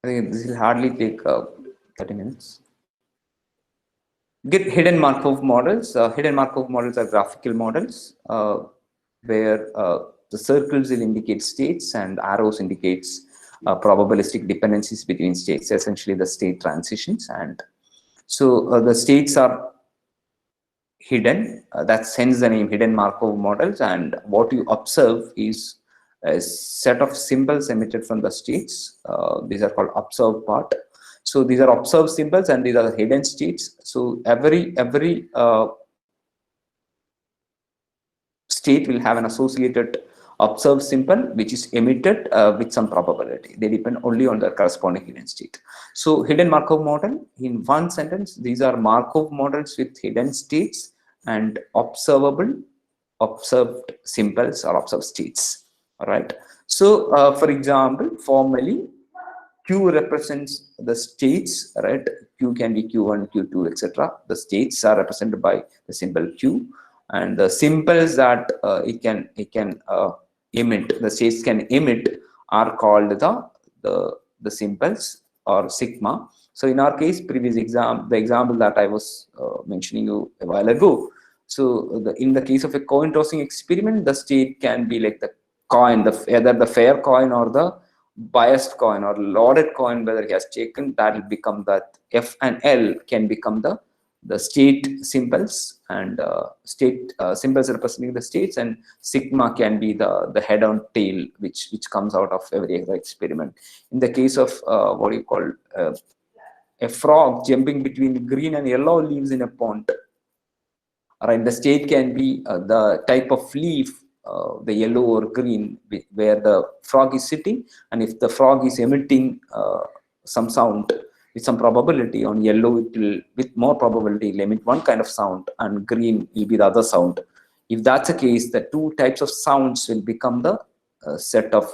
I think this will hardly take 30 minutes. Get hidden Markov models. Hidden Markov models are graphical models where the circles will indicate states and arrows indicates probabilistic dependencies between states, essentially the state transitions. And so the states are hidden. That's hence the name hidden Markov models. And what you observe is a set of symbols emitted from the states. These are called observed part. So these are observed symbols, and these are the hidden states. So every state will have an associated observed symbol which is emitted with some probability. They depend only on the corresponding hidden state. So hidden Markov model, in one sentence, these are Markov models with hidden states and observed symbols or observed states. All right. So for example, formally Q represents the states, right? Q can be Q1, Q2, etc. The states are represented by the symbol Q, and the symbols that it can emit, the states can emit, are called the symbols or sigma. So in our case, the example that I was mentioning you a while ago. So in the case of a coin tossing experiment, the state can be like the coin, either the fair coin or the biased coin or loaded coin, whether he has taken, that will become that F and L can become the state symbols, and state symbols representing the states, and sigma can be the head on tail which comes out of every experiment. In the case of what you call a frog jumping between green and yellow leaves in a pond, right, the state can be the type of leaf, the yellow or green, where the frog is sitting, and if the frog is emitting some sound with some probability, on yellow it will, with more probability, will emit one kind of sound, and green will be the other sound. If that's the case, the two types of sounds will become the set of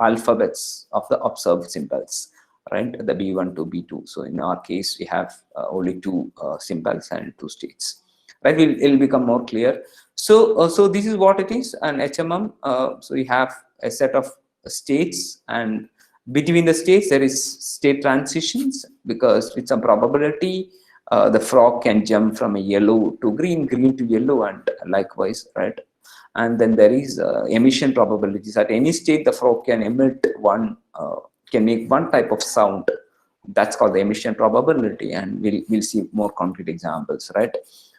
alphabets of the observed symbols, right, the B1 to B2. So in our case, we have only two symbols and two states. Right, it'll become more clear. So so this is what it is, an HMM. So we have a set of states, and between the states there is state transitions, because with some probability the frog can jump from a yellow to green, green to yellow, and likewise, right. And then there is emission probabilities. At any state the frog can emit can make one type of sound. That's called the emission probability, and we'll see more concrete examples, right.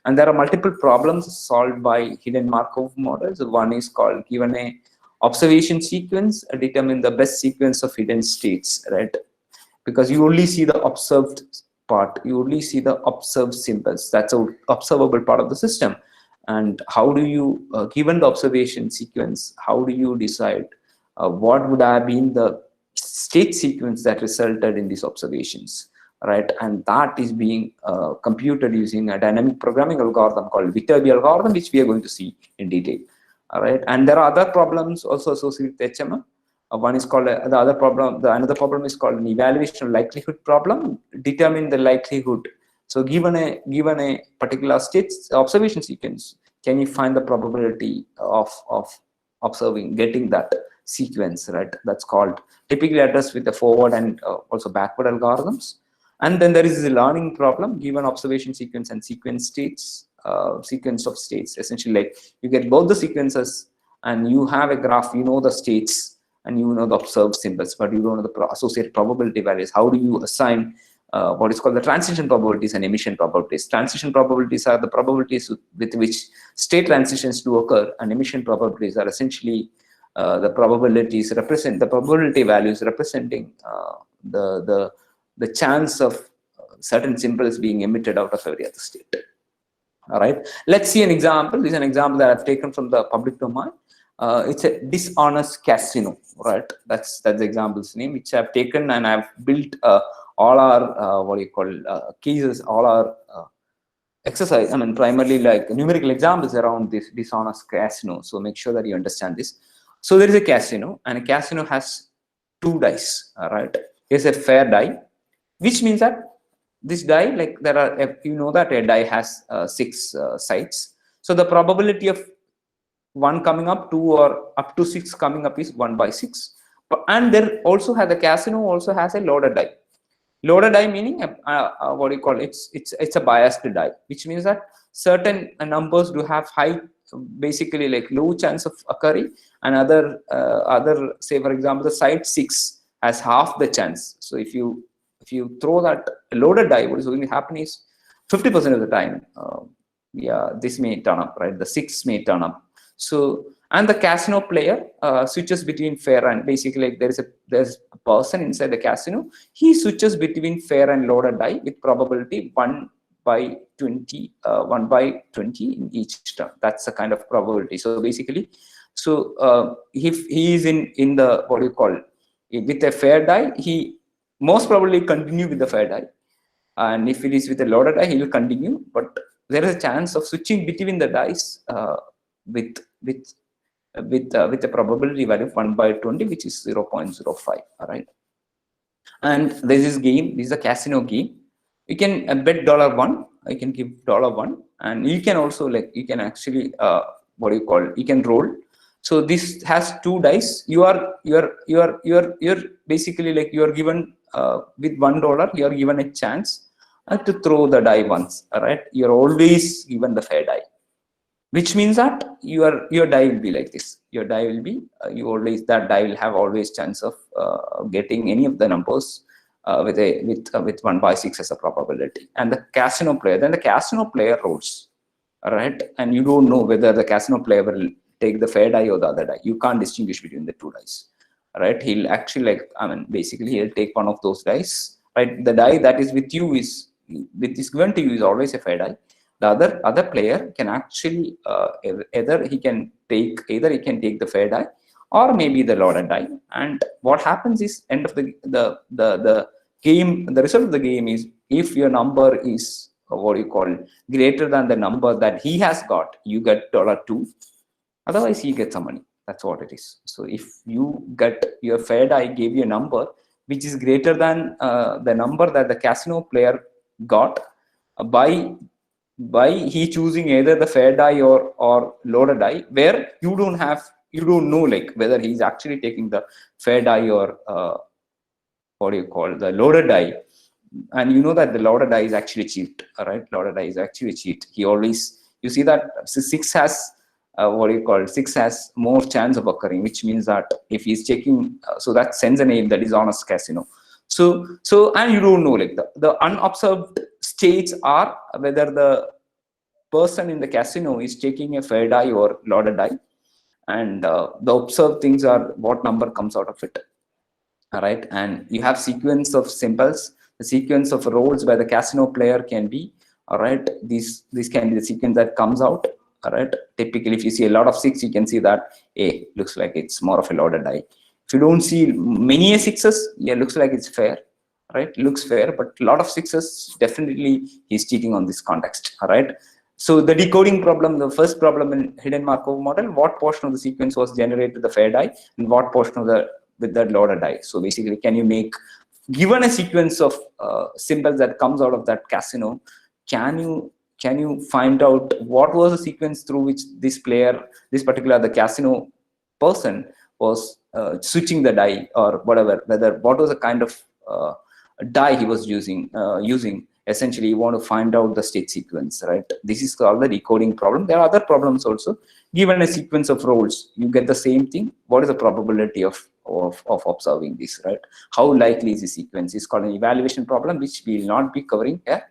And there are multiple problems solved by hidden Markov models. One is called, given a observation sequence, determine the best sequence of hidden states, right? Because you only see the observed part, you only see the observed symbols. That's an observable part of the system. And how do you, given the observation sequence, how do you decide what would have been the state sequence that resulted in these observations? Right, and that is being computed using a dynamic programming algorithm called Viterbi algorithm, which we are going to see in detail. All right, and there are other problems also associated with HMM. One is called another problem is called an evaluation of likelihood problem. Determine the likelihood. So given a particular state observation sequence, can you find the probability of getting that sequence, right? That's called, typically addressed with the forward and also backward algorithms. And then there is a learning problem, given observation sequence and sequence of states. Essentially, like, you get both the sequences and you have a graph, you know the states and you know the observed symbols, but you don't know the associated probability values. How do you assign what is called the transition probabilities and emission probabilities? Transition probabilities are the probabilities with which state transitions do occur, and emission probabilities are essentially the probability values representing the chance of certain symbols being emitted out of every other state. All right, let's see an example. This is an example that I've taken from the public domain. It's a dishonest casino, right? That's the example's name, which I've taken, and I've built all our cases, all our exercise. I mean, primarily like numerical examples around this dishonest casino. So make sure that you understand this. So there is a casino, and a casino has two dice. All right, here's a fair die, which means that this die, like, there are, you know that a die has 6 sides. So the probability of 1 coming up, 2, or up to 6 coming up is 1 by 6. And there also has the casino also has a loaded die. Loaded die meaning what do you call it? It's a biased die, which means that certain numbers do have high, basically like low chance of occurring, and other, say for example, the side 6 has half the chance. So if you throw that loaded die, what is going to happen is 50% of the time, yeah, this may turn up, right? The 6 may turn up. So, and the casino player switches between fair and, basically like there's a person inside the casino. He switches between fair and loaded die with probability 1 by 20 in each turn. That's the kind of probability. So basically, so if he is in the, what do you call, with a fair die, he most probably continue with the fair die, and if it is with a loaded die, he will continue, but there is a chance of switching between the dice with a probability value of 1 by 20, which is 0.05. All right. And there's this game. This is a casino game. You can bet $1. You can give $1, and you can also, like, you can actually what do you call? You can roll. So this has 2 dice. You're basically like you are given with $1. You are given a chance to throw the die once. All right. You're always given the fair die, which means that your die will be like this. Your die will be that die will have always chance of getting any of the numbers with 1 by 6 as a probability. And the casino player rolls, all right, and you don't know whether the casino player will take the fair die or the other die. You can't distinguish between the 2 dice, all right. He'll actually, like, I mean, basically he'll take one of those dice, right? The die that is with you is given to you is always a fair die. The other player can actually either he can take the fair die or maybe the loaded die. And what happens is, end of the game, the result of the game is, if your number is what you call greater than the number that he has got, you get $2. Otherwise, he gets some money. That's what it is. So if you get your fair die gave you a number which is greater than the number that the casino player got by he choosing either the fair die or loaded die, where you don't know like whether he's actually taking the fair die or what do you call the loaded die, and you know that the loaded die is actually cheat. All right, loaded die is actually cheat. He always, you see that 6 has six has more chance of occurring, which means that if he's checking, so that sends a name that is honest casino. So and you don't know, like, the unobserved states are whether the person in the casino is taking a fair die or loaded die, and the observed things are what number comes out of it. All right, and you have sequence of symbols. The sequence of rolls by the casino player can be, all right, this can be the sequence that comes out. All right, typically if you see a lot of 6, you can see that looks like it's more of a loaded die. If you don't see many 6s, yeah, looks like it's fair, right? Looks fair, but a lot of 6s, definitely he's cheating on this context. All right. So the decoding problem, the first problem in hidden Markov model, what portion of the sequence was generated with the fair die and what portion of with the loaded die. So basically, can you make, given a sequence of symbols that comes out of that casino, can you find out what was the sequence through which this particular the casino person was switching the die or whatever, what was the kind of die he was using. Essentially, you want to find out the state sequence, right? This is called the decoding problem. There are other problems also. Given a sequence of rolls, you get the same thing. What is the probability of observing this, right? How likely is the sequence? It's called an evaluation problem, which we will not be covering here.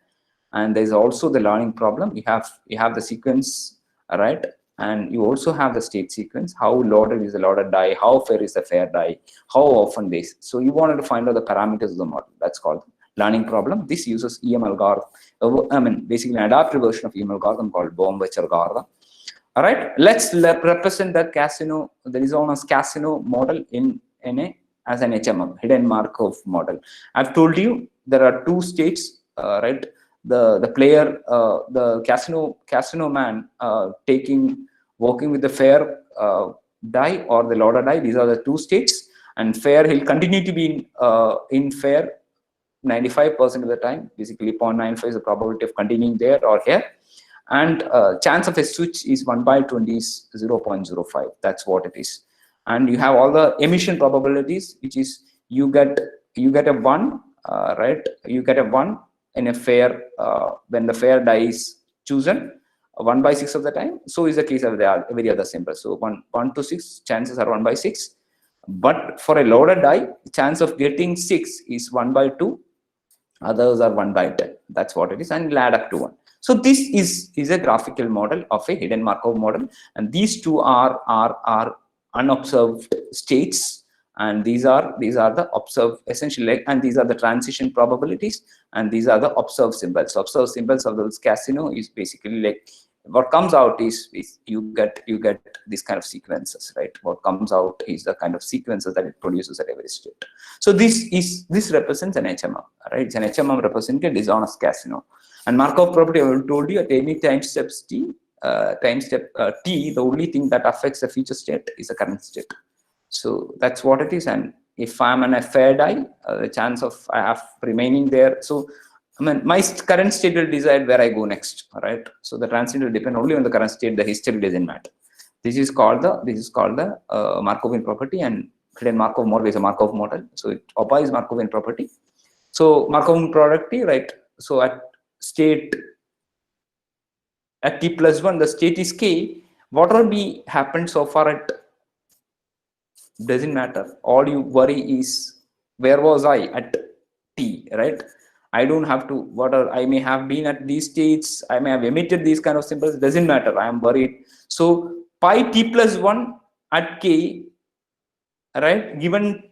And there's also the learning problem. You have the sequence, right? And you also have the state sequence. How loaded is the loaded die? How fair is the fair die? How often this? So you wanted to find out the parameters of the model. That's called learning problem. This uses EM algorithm. Basically an adaptive version of EM algorithm called Bohm-Weichert algorithm. All right, let's represent that casino, the dishonest casino model as an HMM, hidden Markov model. I've told you there are 2 states, right? The player, the casino man working with the fair die or the loaded die. These are the 2 states, and fair, he'll continue to be in fair 95% of the time. Basically 0.95 is the probability of continuing there or here, and chance of a switch is 1 by 20 is 0.05. That's what it is. and you have all the emission probabilities, which is you get a 1, right? You get a 1 in a fair when the fair die is chosen 1/6 of the time. So is the case of the every other symbol. So 1 to 6 chances are 1/6, but for a loaded die, chance of getting 6 is 1/2. Others are 1/10. That's what it is, and it'll add up to 1. So this is a graphical model of a hidden Markov model, and these two are unobserved states, and these are the observed essentially, and these are the transition probabilities, and these are the observed symbols. Observed symbols of the casino is basically like what comes out is you get these kind of sequences, right? What comes out is the kind of sequences that it produces at every state. So this represents an HMM, right? It's an HMM representing a dishonest casino. And Markov property, I told you, at any time steps t, t, the only thing that affects the future state is the current state. So that's what it is. And if I'm on a fair die, the chance of I have remaining there. So I mean, my current state will decide where I go next, right? So the transit will depend only on the current state. The history doesn't matter. This is called the Markovian property, and hidden Markov model is a Markov model. So it obeys Markovian property. So Markovian property, right? So at state at t+1, the state is k. Whatever be happened so far at doesn't matter. All you worry is where was I at t, right? I don't have to, whatever I may have been at these states, I may have emitted these kind of symbols, doesn't matter. I am worried. So pi t+1 at k, right, given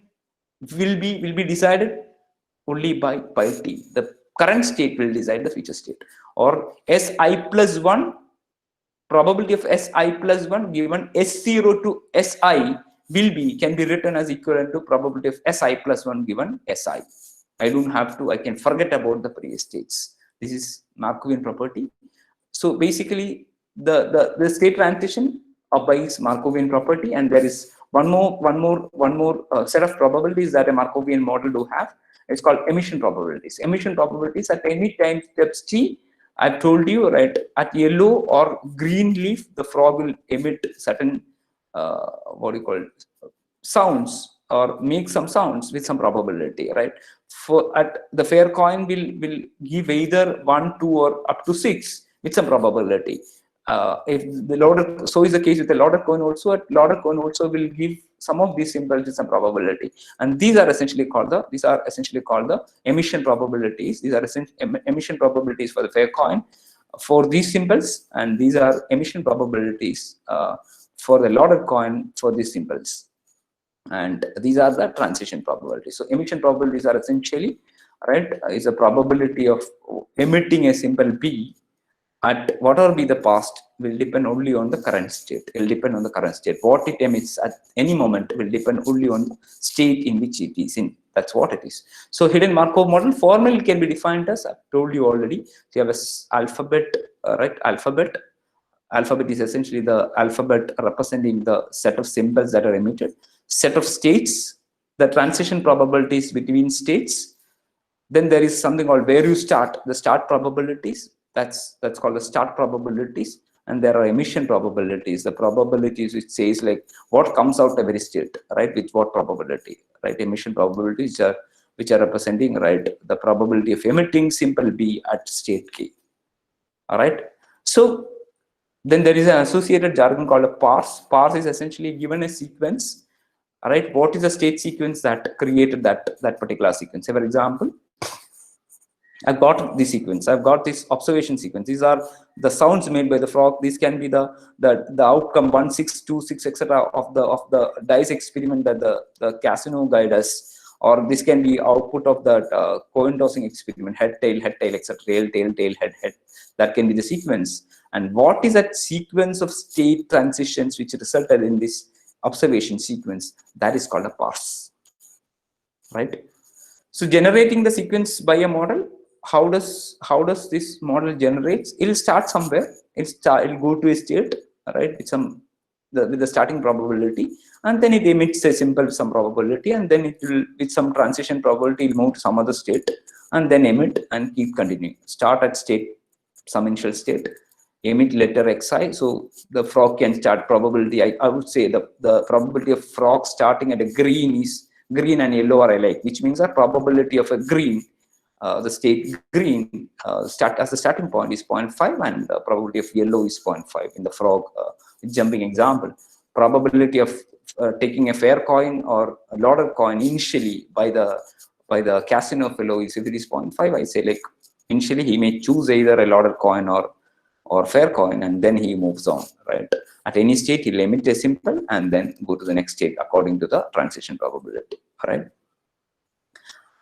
will be decided only by pi t. The current state will decide the future state. Or si+1, probability of si+1 given s0 to si can be written as equivalent to probability of si+1 given si. I don't have to, I can forget about the previous states. This is Markovian property. So basically the state transition obeys Markovian property, and there is one more set of probabilities that a Markovian model do have. It's called emission probabilities. Emission probabilities at any time steps t, I've told you, right, at yellow or green leaf, the frog will emit certain what do you call it, sounds, or make some sounds with some probability, right? For at the fair coin will give either 1, 2, or up to 6 with some probability. If the loaded, so is the case with the loaded coin also. At loaded coin also will give some of these symbols with some probability, and these are essentially called the emission probabilities. These are emission probabilities for the fair coin for these symbols, and these are emission probabilities for the loaded coin for these symbols. And these are the transition probabilities. So emission probabilities are essentially, right, is a probability of emitting a symbol b at whatever be the past will depend only on the current state. It will depend on the current state. What it emits at any moment will depend only on the state in which it is in. That's what it is. So hidden Markov model formally can be defined as, I've told you already. So you have a alphabet, right? Alphabet is essentially the alphabet representing the set of symbols that are emitted. Set of states, the transition probabilities between states. Then there is something called where you start, the start probabilities. That's called the start probabilities. And there are emission probabilities, the probabilities which says like what comes out every state, right, with what probability, right? Emission probabilities which are representing, right, the probability of emitting symbol b at state k. All right. So then there is an associated jargon called a parse. Parse is essentially given a sequence. All right, what is the state sequence that created that particular sequence? Say, for example, I've got this sequence. I've got this observation sequence. These are the sounds made by the frog. These can be the outcome 1, 6, 2, 6, etc. of the dice experiment that the casino guy does, or this can be output of that coin tossing experiment, head tail, etc. Tail tail tail head head. That can be the sequence. And what is that sequence of state transitions which resulted in this observation sequence? That is called a parse, right? So generating the sequence by a model, how does this model generates? It'll start somewhere. It'll go to a state, right, with the starting probability, and then it emits a symbol some probability, and then it will, with some transition probability, move to some other state, and then emit and keep continuing. Start at state, some initial state, emit letter xi, so the frog can start probability. I would say the probability of frog starting at a green is green and yellow are alike, which means the probability of a green, the state green start as the starting point is 0.5, and the probability of yellow is 0.5 in the frog jumping example. Probability of taking a fair coin or a loaded coin initially by the casino fellow is, if it is 0.5, I say like initially he may choose either a loaded coin or fair coin, and then he moves on, right? At any state, he'll emit a simple and then go to the next state according to the transition probability, right?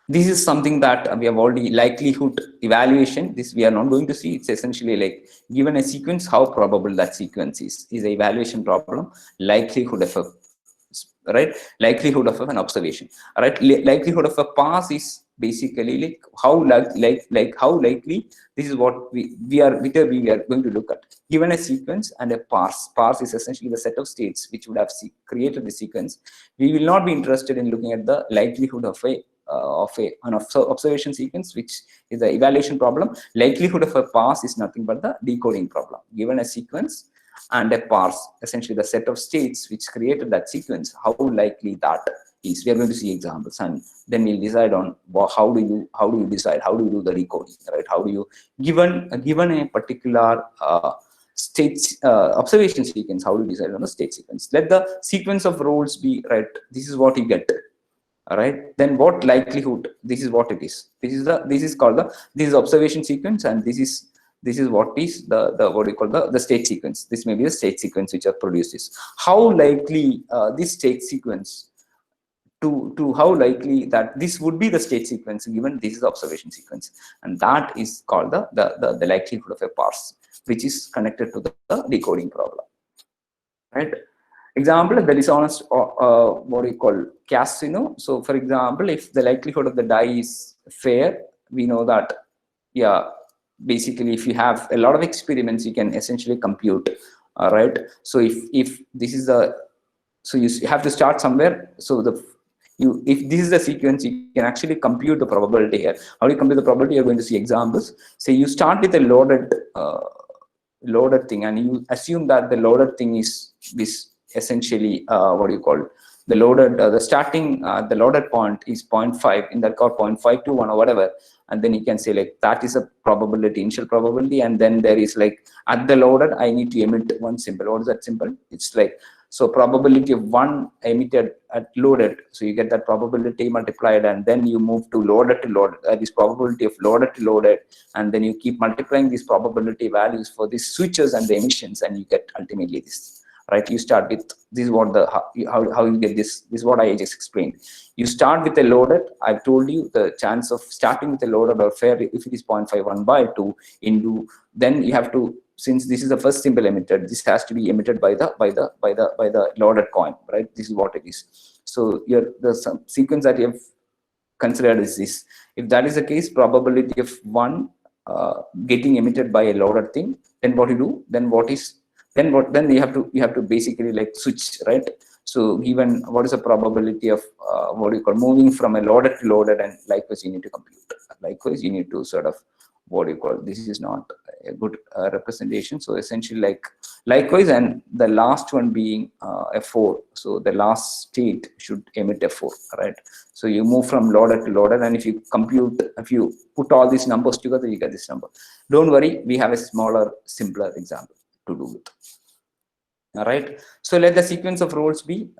This is something that we have already, likelihood evaluation. This we are not going to see. It's essentially like, given a sequence, how probable that sequence is an evaluation problem. Likelihood of a, right? Likelihood of an observation, right? Likelihood of a pass is basically like how how likely. This is what we are going to look at. Given a sequence and a parse is essentially the set of states which would have created the sequence. We will not be interested in looking at the likelihood of an observation sequence, which is the evaluation problem. Likelihood of a parse is nothing but the decoding problem. Given a sequence and a parse, essentially the set of states which created that sequence, how likely that is. We are going to see examples, and then we'll decide on how do you decide, how do you do the decoding, right? How do you, given a particular state observation sequence, how do you decide on the state sequence? Let the sequence of roles be, right? This is what you get. All right, then what likelihood? This is what it is. This is called this observation sequence, and this is what is the what do you call the state sequence. This may be the state sequence which are produces. How likely this state sequence to how likely that this would be the state sequence given this is the observation sequence, and that is called the likelihood of a parse, which is connected to the decoding problem, right? Example, the dishonest what do you call casino. So for example, if the likelihood of the die is fair, we know that, yeah, basically if you have a lot of experiments, you can essentially compute, right? So if this is the, so you have to start somewhere. So if this is the sequence, you can actually compute the probability here. How do you compute the probability? You're going to see examples. So you start with a loaded thing, and you assume that the loaded thing is this, essentially what do you call the loaded the starting the loaded point is 0.5 in that called 0.521 or whatever, and then you can say like that is a probability, initial probability, and then there is like at the loaded I need to emit one symbol. What is that symbol? It's like, so probability of one emitted at loaded, so you get that probability multiplied, and then you move to loaded to loaded, this probability of loaded to loaded, and then you keep multiplying these probability values for these switches and the emissions, and you get ultimately this. Right, you start with this is what the how you get this. This is what I just explained. You start with a loaded. I've told you the chance of starting with a loaded or fair, if it is 0.51 by 2 into, then you have to, since this is the first symbol emitted, this has to be emitted by the loaded coin, right? This is what it is. So the sequence that you have considered is this. If that is the case, probability of one getting emitted by a loaded thing, then what you do? Then you have to basically like switch, right? So given what is the probability of what do you call moving from a loaded to loaded, and likewise you need to compute. Likewise you need to sort of what do you call, this is not a good representation. So essentially like likewise, and the last one being F4. So the last state should emit F4, right? So you move from loaded to loaded, and if you compute, if you put all these numbers together, you get this number. Don't worry, we have a smaller, simpler example to do with. All right, so let the sequence of roles be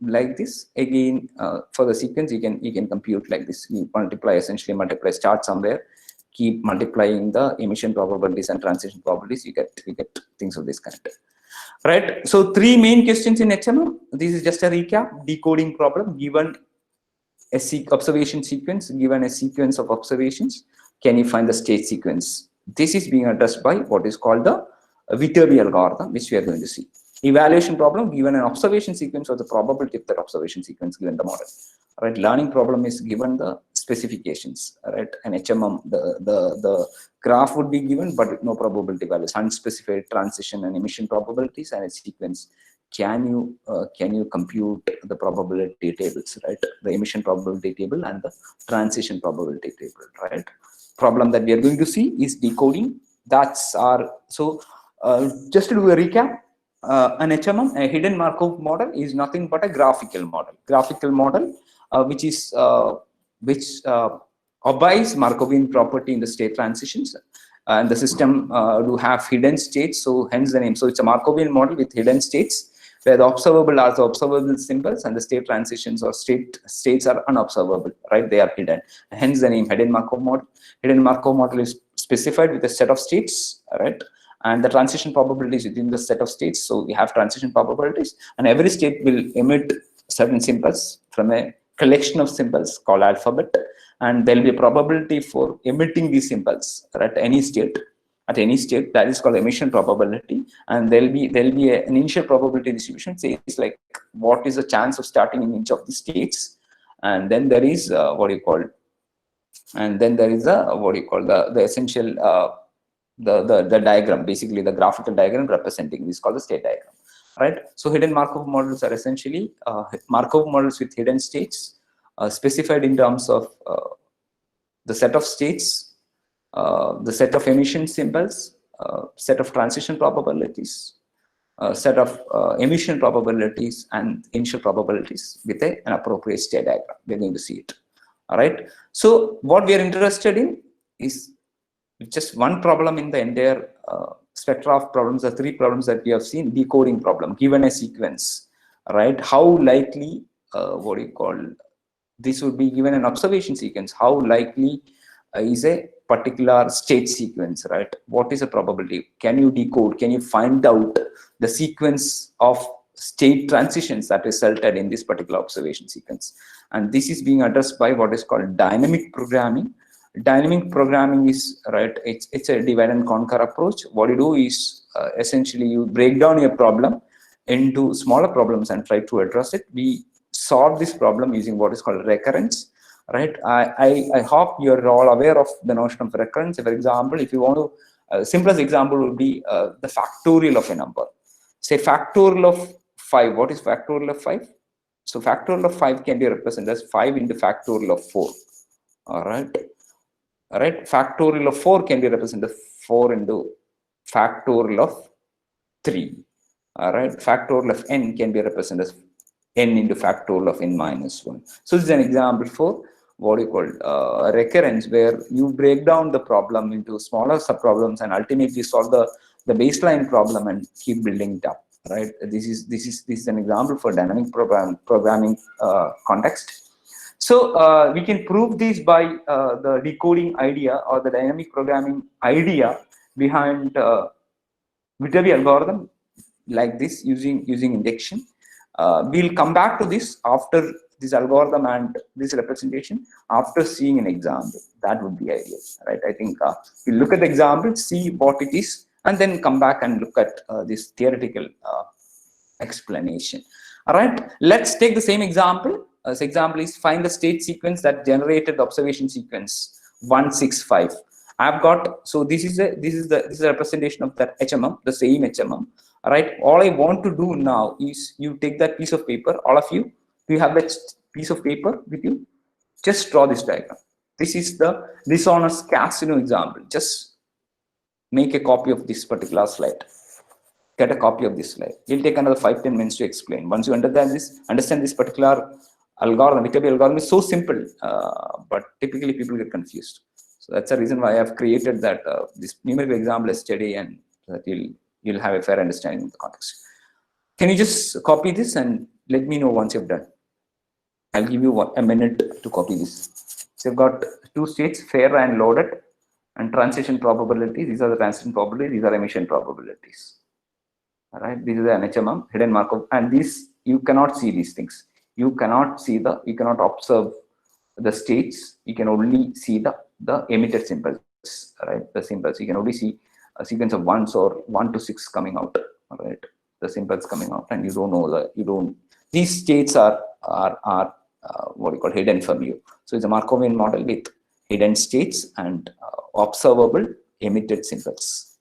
like this. Again, for the sequence, you can compute like this. You essentially multiply, start somewhere, keep multiplying the emission probabilities and transition probabilities. You get things of this kind. Right. So 3 main questions in HMM. This is just a recap. Decoding problem. Given a observation sequence, given a sequence of observations, can you find the state sequence? This is being addressed by what is called the Viterbi algorithm, which we are going to see. Evaluation problem, given an observation sequence or the probability of that observation sequence given the model. Right. Learning problem is given the specifications. Right. An HMM, the graph would be given, but no probability values, unspecified transition and emission probabilities, and a sequence. Can you compute the probability tables, right? The emission probability table and the transition probability table, right? Problem that we are going to see is decoding. That's our, so Just to do a recap, an HMM, a hidden Markov model, is nothing but a graphical model. Graphical model, which obeys Markovian property in the state transitions, and the system do have hidden states. So hence the name. So it's a Markovian model with hidden states, where the observable are the observable symbols, and the state transitions or states are unobservable. Right? They are hidden. Hence the name hidden Markov model. Hidden Markov model is specified with a set of states. Right? And the transition probabilities within the set of states. So we have transition probabilities, and every state will emit certain symbols from a collection of symbols called alphabet, and there will be a probability for emitting these symbols at any state. At any state, that is called emission probability, and there will be an initial probability distribution. Say it's like what is the chance of starting in each of the states, and then there is what you call, and then there is a what you call the essential the diagram, basically the graphical diagram representing this, called the state diagram. Right? So hidden Markov models are essentially Markov models with hidden states, specified in terms of the set of states, the set of emission symbols, set of transition probabilities, set of emission probabilities, and initial probabilities with an appropriate state diagram. We're going to see it. All right. So what we are interested in is just one problem in the entire spectra of problems, the three problems that we have seen. Decoding problem, given a sequence, right? How likely, what do you call, this would be given an observation sequence. How likely is a particular state sequence, right? What is the probability? Can you decode? Can you find out the sequence of state transitions that resulted in this particular observation sequence? And this is being addressed by what is called dynamic programming. Dynamic programming is, right, it's a divide and conquer approach. What you do is essentially you break down your problem into smaller problems and try to address it. We solve this problem using what is called recurrence. Right? I hope you're all aware of the notion of recurrence. For example, if you want to, simplest example would be the factorial of a number. Say factorial of 5. What is factorial of 5? So factorial of 5 can be represented as 5 into factorial of 4. All right. All right. Factorial of 4 can be represented as 4 into factorial of 3. All right. Factorial of n can be represented as n into factorial of n minus 1. So this is an example for what you call recurrence, where you break down the problem into smaller subproblems and ultimately solve the baseline problem and keep building it up. Right? This is an example for dynamic programming context. So we can prove this by the decoding idea or the dynamic programming idea behind Viterbi algorithm, like this, using induction. We'll come back to this after this algorithm and this representation, after seeing an example. That would be ideal, right? I think we'll look at the example, see what it is, and then come back and look at this theoretical explanation. All right, let's take the same example. This example is find the state sequence that generated the observation sequence 165. I've got, so this is a representation of that HMM, the same HMM. All right, all I want to do now is you take that piece of paper, all of you, do you have that piece of paper with you? Just draw this diagram. This is the dishonest casino example. Just make a copy of this particular slide. Get a copy of this slide. It'll take another 5-10 minutes to explain. Once you understand this particular algorithm, Viterbi algorithm is so simple, but typically people get confused. So that's the reason why I've created that this numerical example yesterday, and so that you'll have a fair understanding of the context. Can you just copy this and let me know once you've done? I'll give you a minute to copy this. So you've got two states, fair and loaded, and transition probability. These are the transition probabilities. These are emission probabilities. All right. This is an HMM, hidden Markov, and these you cannot see these things. You cannot observe the states. You can only see the emitted symbols, right? The symbols. You can only see a sequence of ones or 1 to 6 coming out, all right? The symbols coming out, and you don't know these states are what you call hidden from you. So it's a Markovian model with hidden states and observable emitted symbols.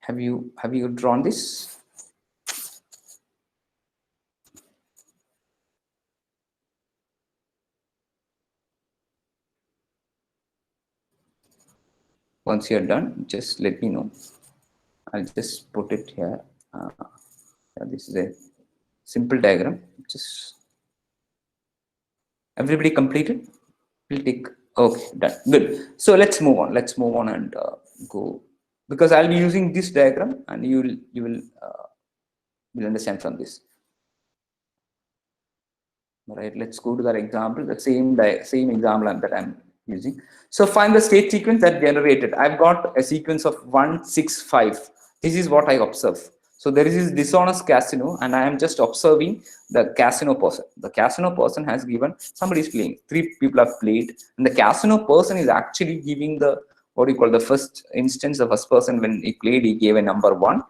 Have you drawn this? Once you're done, just let me know. I'll just put it here. This is a simple diagram. Just everybody completed. We'll take. Okay, done. Good. So let's move on. Let's move on and go, because I'll be using this diagram, and you will understand from this. All right. Let's go to that example. The same example that I'm using. So find the state sequence that generated. I've got a sequence of 1, 6, 5. This is what I observe. So there is this dishonest casino, and I am just observing the casino person. The casino person has given, somebody is playing, 3 people have played, and the casino person is actually giving the, what do you call, the first instance. The first person, when he played, he gave a number 1.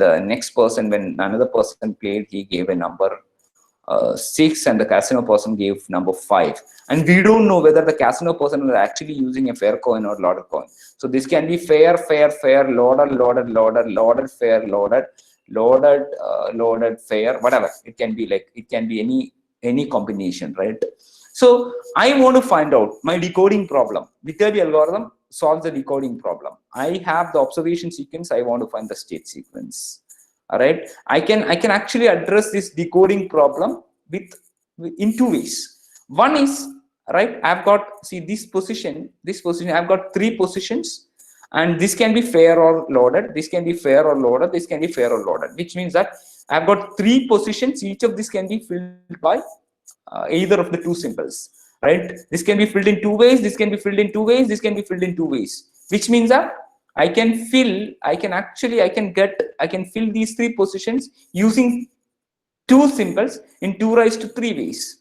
The next person, when another person played, he gave a number 6, and the casino person gave number 5, and we don't know whether the casino person is actually using a fair coin or loaded coin. So this can be fair, loaded, fair, loaded, fair, whatever it can be. Like, it can be any combination, right? So I want to find out my decoding problem. Viterbi algorithm solves the decoding problem. I have the observation sequence. I want to find the state sequence. All right, I can actually address this decoding problem in 2 ways. One is, right, I've got, see, this position, I've got 3 positions, and this can be fair or loaded, this can be fair or loaded, this can be fair or loaded, which means that I've got 3 positions. Each of this can be filled by either of the 2 symbols, right? This can be filled in 2 ways, this can be filled in 2 ways, this can be filled in 2 ways, which means that I can fill these 3 positions using 2 symbols in 2 raised to 3 ways,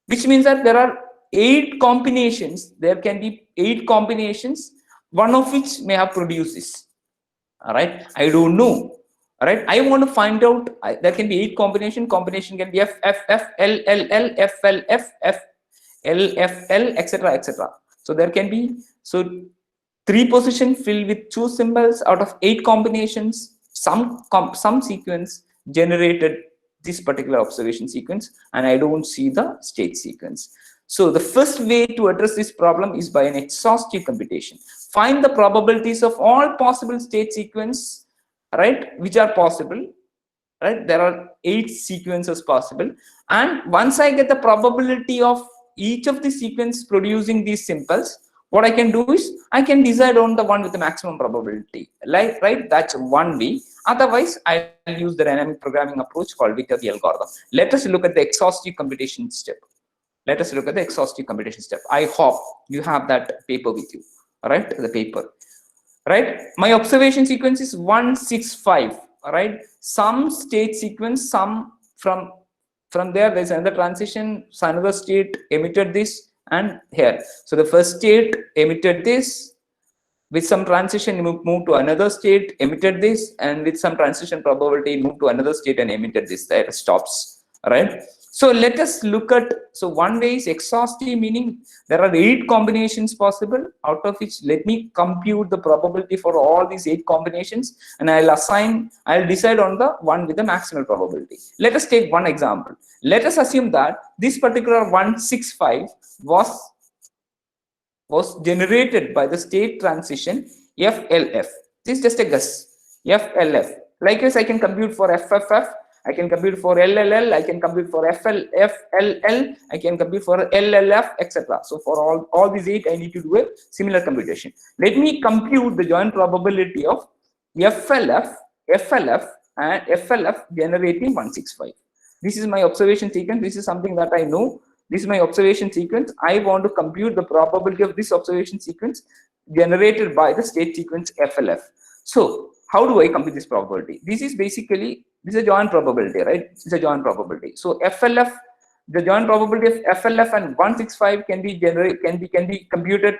which means that there are 8 combinations. There can be 8 combinations, one of which may have produced this. All right, I don't know. All right, I want to find out. There can be 8 combination can be F, L, L, F, L, F, F, L, F, L, etc., etc. So there can be 3 positions filled with 2 symbols out of 8 combinations. Some sequence generated this particular observation sequence, and I don't see the state sequence. So the first way to address this problem is by an exhaustive computation. Find the probabilities of all possible state sequence, right, which are possible. Right, there are 8 sequences possible, and once I get the probability of each of the sequence producing these symbols, what I can do is I can decide on the one with the maximum probability. Like, right, that's one way. Otherwise, I'll use the dynamic programming approach called Viterbi algorithm. Let us look at the exhaustive computation step. I hope you have that paper with you. All right, the paper. Right, my observation sequence is 1, 6, 5. All right, some state sequence, some from there there's another transition, so another state emitted this, and here. So the first state emitted this, with some transition move to another state, emitted this, and with some transition probability move to another state and emitted this. There it stops. All right. So let us look at, so one way is exhaustive, meaning there are 8 combinations possible, out of which let me compute the probability for all these 8 combinations, and I'll decide on the one with the maximal probability. Let us take one example. Let us assume that this particular 165 was generated by the state transition FLF. This is just a guess. FLF. Likewise, I can compute for FFF. I can compute for LLL, I can compute for FLL, I can compute for LLF, etc. So for all these 8, I need to do a similar computation. Let me compute the joint probability of FLF, and FLF generating 165. This is my observation sequence. This is something that I know. This is my observation sequence. I want to compute the probability of this observation sequence generated by the state sequence FLF. So how do I compute this probability? This is basically, this is a joint probability, right? It's a joint probability. So FLF, the joint probability of FLF and 165 can be computed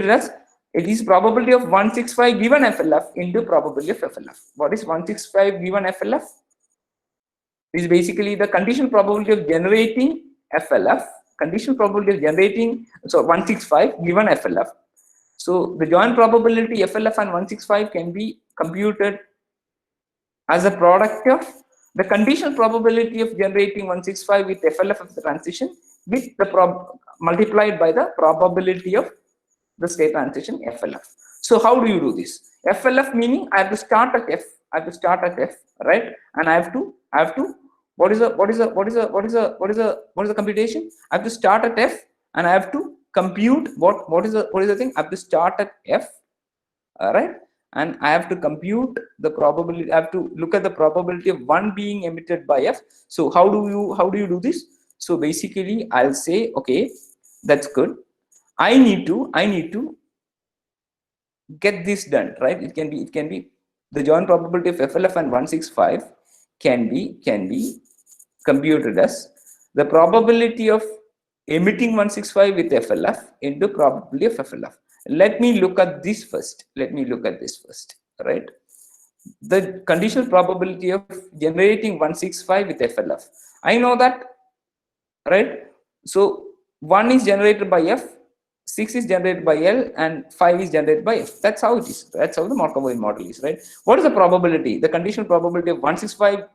as, it is probability of 165 given FLF into probability of FLF. What is 165 given FLF? This is basically the conditional probability of generating FLF, conditional probability of generating, so 165 given FLF. So the joint probability FLF and 165 can be computed as a product of the conditional probability of generating 165 with FLF of the transition with the multiplied by the probability of the state transition FLF. So how do you do this? FLF meaning I have to start at F, right? And I have to what is the computation? I have to start at F and I have to compute what is the thing? I have to start at F, right? And I have to compute the probability. I have to look at the probability of one being emitted by F. So how do you do this? So basically I'll say, okay, that's good. I need to get this done, right? It can be the joint probability of FLF and 165 can be computed as the probability of emitting 165 with FLF into probability of FLF. Let me look at this first. Right? The conditional probability of generating 165 with FLF. I know that, right? So 1 is generated by F, 6 is generated by L, and 5 is generated by F. That's how it is. That's how the Markov model is, right? What is the probability? The conditional probability of 165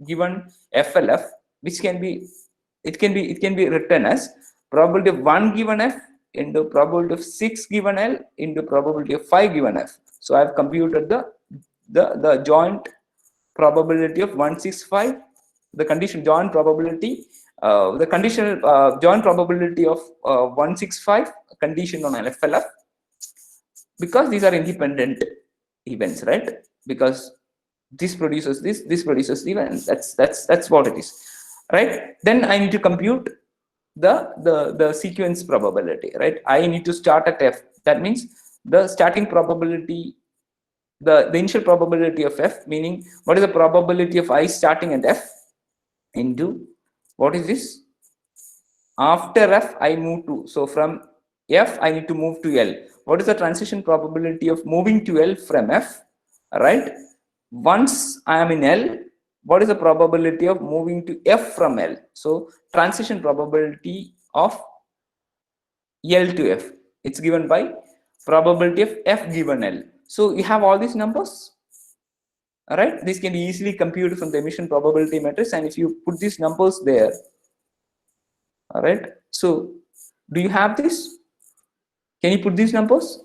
given FLF, which can be written as probability of 1 given F into probability of 6 given L into probability of 5 given F. So I have computed the joint probability of 165, the conditional joint probability, the conditional joint probability of 165 condition on FLF, because these are independent events, right? Because this produces this produces the event. That's what it is, right? Then I need to compute the sequence probability, right? I need to start at F. That means the starting probability, the initial probability of F, meaning what is the probability of I starting at F into what is this? After F, I move to, so from F, I need to move to L. What is the transition probability of moving to L from F, right? Once I am in L, what is the probability of moving to F from L? So transition probability of L to F, it's given by probability of F given L. So you have all these numbers, all right? This can be easily computed from the emission probability matrix, and if you put these numbers there, all right, so do you have this? Can you put these numbers?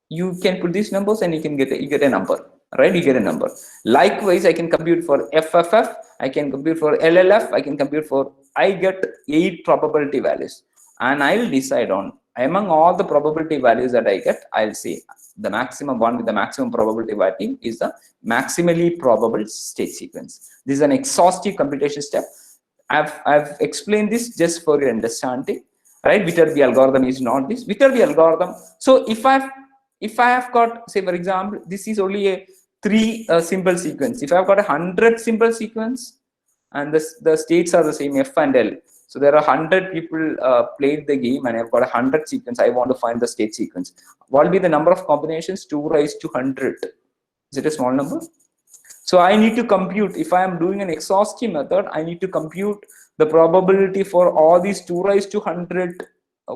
You can put these numbers and you get a number, right? You get a number. Likewise, I can compute for FFF, I can compute for LLF, I can compute for, I get 8 probability values, and I will decide on, among all the probability values that I get, I'll say the maximum one with the maximum probability value is the maximally probable state sequence. This is an exhaustive computation step. I've explained this just for your understanding, right? Viterbi algorithm is not this. Viterbi algorithm. So if I have got, say for example, this is only a 3 symbol sequence. If I've got 100 symbol sequence and the states are the same F and L, so there are 100 people played the game and I've got 100 sequence. I want to find the state sequence. What will be the number of combinations? 2 raised to 100. Is it a small number? So I need to compute, if I am doing an exhaustive method, I need to compute the probability for all these 2 raised to 100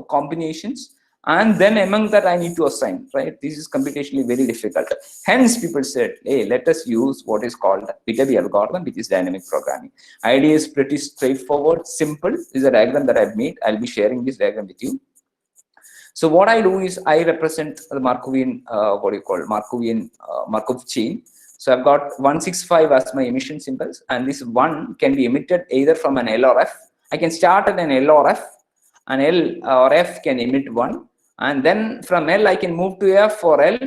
combinations, and then among that I need to assign, right? This is computationally very difficult. Hence people said, hey, let us use what is called Viterbi algorithm, which is dynamic programming. Idea is pretty straightforward, simple. This is a diagram that I've made. I'll be sharing this diagram with you. So what I do is I represent the Markovian, Markov chain. So I've got 165 as my emission symbols, and this 1 can be emitted either from an L or F. I can start at an L or F, and L or F can emit 1, and then from L I can move to F or L.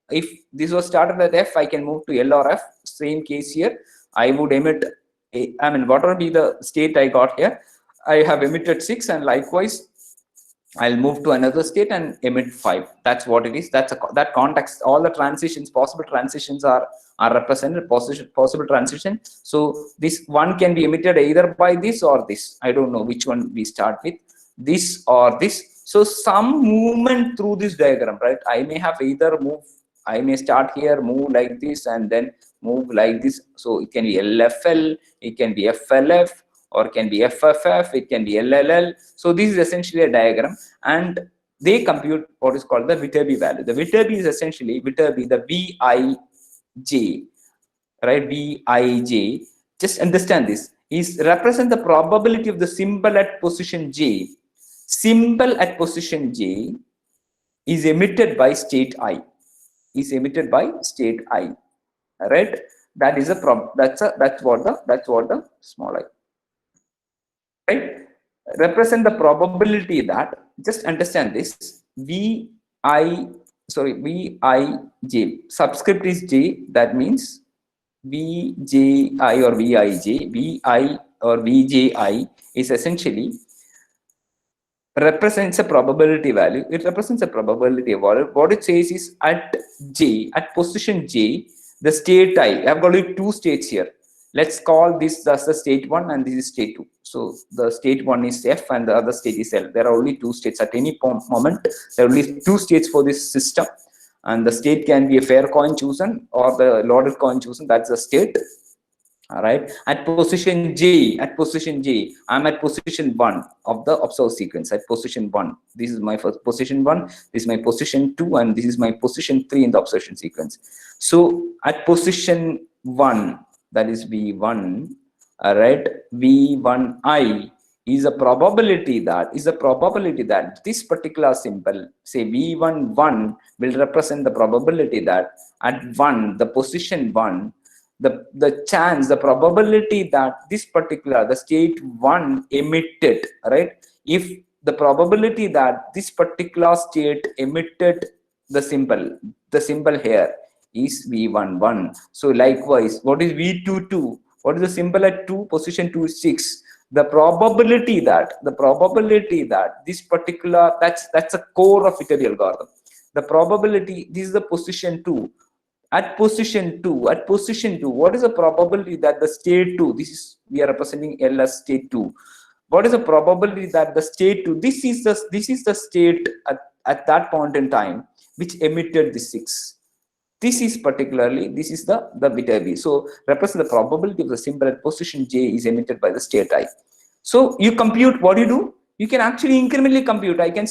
If this was started at F, I can move to L or F. Same case here. I would emit, whatever be the state I got here, I have emitted 6, and likewise I'll move to another state and emit 5. That's what it is. That's that context. All the transitions, possible transitions are represented, possible transition. So this 1 can be emitted either by this or this. I don't know which one we start with, this or this. So some movement through this diagram, right? I may have either move, I may start here, move like this, and then move like this. So it can be LFL, it can be FLF, or it can be FFF, it can be LLL. So this is essentially a diagram, and they compute what is called the Viterbi value. The Viterbi is essentially the Vij, right? Vij. Just understand this is represent the probability of the symbol at position J. Symbol at position J is emitted by state I. Is emitted by state I. Right? That is a problem. That's what the small I. Right? Represent the probability that, just understand this, Vij, subscript is J, that means Vji or Vij, Vi or Vji is essentially represents a probability value. It represents a probability value. What it says is at J, at position J, the state I have got two states here. Let's call this as the state 1 and this is state 2. So the state 1 is F and the other state is L. There are only two states at any moment. There are only two states for this system, and the state can be a fair coin chosen or the loaded coin chosen. That's the state. All right, at position J, I'm at position 1 of the observed sequence. At position 1, this is my first position 1, this is my position 2, and this is my position 3 in the observation sequence. So at position 1, that is V1, all right, V1I is a probability that this particular symbol, say V11, will represent the probability that at 1, the position 1, the probability that this particular, the state 1 emitted, right? If the probability that this particular state emitted the symbol here is V11. So likewise, what is V22? What is the symbol at 2? Position 2 is 6. The probability that this particular, that's a core of Viterbi algorithm. The probability, this is the position 2. At position 2, what is the probability that the state 2, this is, we are representing L as state 2. What is the probability that the state 2, this is the state at that point in time which emitted the 6. This is the Viterbi. So represent the probability of the symbol at position J is emitted by the state I. So you compute, what do you do? You can actually incrementally compute. I can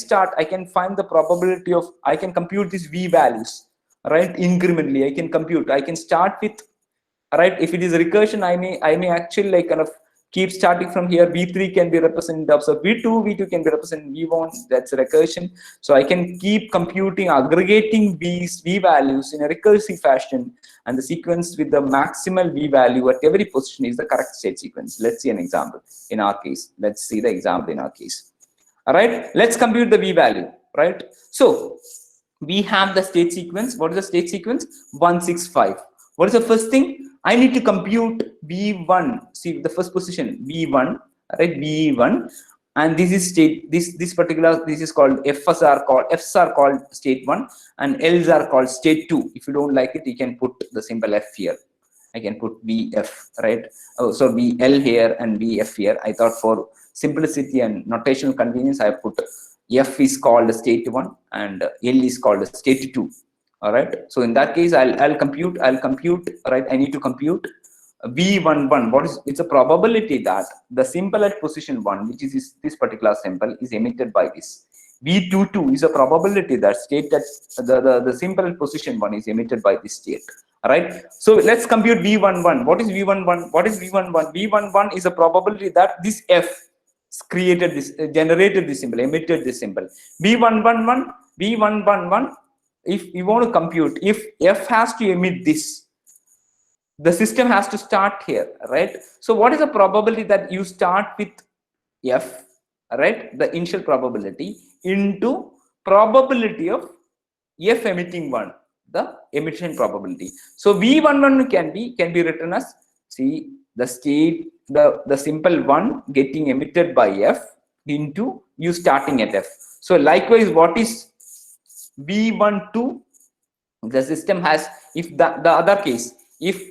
find the probability of, I can compute these V values. Right, incrementally I can compute. I can start with, right, if it is a recursion, I may actually like kind of keep starting from here. V3 can be represented in terms of V2 can be represented in V1, that's a recursion. So I can keep computing, aggregating these V values in a recursive fashion, and the sequence with the maximal V value at every position is the correct state sequence. Let's see an example in our case. Let's see the example in our case. All right, let's compute the V value, right? So we have the state sequence. What is the state sequence? 165. What is the first thing? I need to compute V1. See the first position, V1, right? V1, and this is state. This particular, this is called F's are called state 1, and L's are called state 2. If you don't like it, you can put the symbol F here. I can put VF, right? Oh, so VL here and VF here. I thought for simplicity and notational convenience, I put F is called state 1 and L is called state 2. All right. So in that case, I'll compute. Right. I need to compute V11. What is? It's a probability that the symbol at position 1, which is this particular symbol, is emitted by this. V22 is a probability that state that the symbol at position 1 is emitted by this state. All right. So let's compute V11. What is V11? What is V11? V11 is a probability that this F created this, generated this symbol, emitted this symbol. V111, if you want to compute, if F has to emit this, the system has to start here, right? So what is the probability that you start with F, right? The initial probability into probability of F emitting 1, the emission probability. So V11 can be written as, see, the state, the simple 1 getting emitted by F into you starting at F. So likewise, what is V12? The system has, if the other case, if